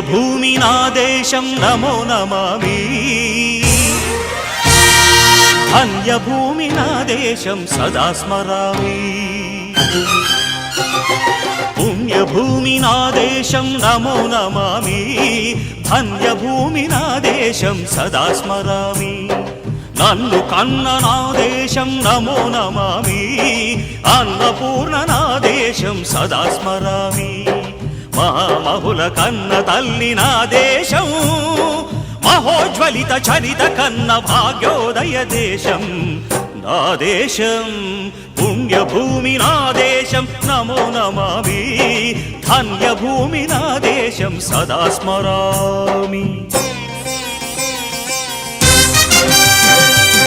పుణ్యభూమి నా దేశం నమో నమామి ధన్యభూమి నా దేశం సదా స్మరామి పుణ్యభూమి నా దేశం నమో నమామి ధన్యభూమి నా దేశం సదా స్మరామి నన్ను కన్న నా దేశం నమో నమామి అన్నపూర్ణ నా దేశం సదా స్మరామి మహామహుల కన్న తల్లి నా దేశం మహోజ్వలిత చరిత కన్న భాగ్యోదయ దేశం నా దేశం పుణ్యభూమి నా దేశం నమో నమామి ధన్యభూమి నా దేశం సదా స్మరామి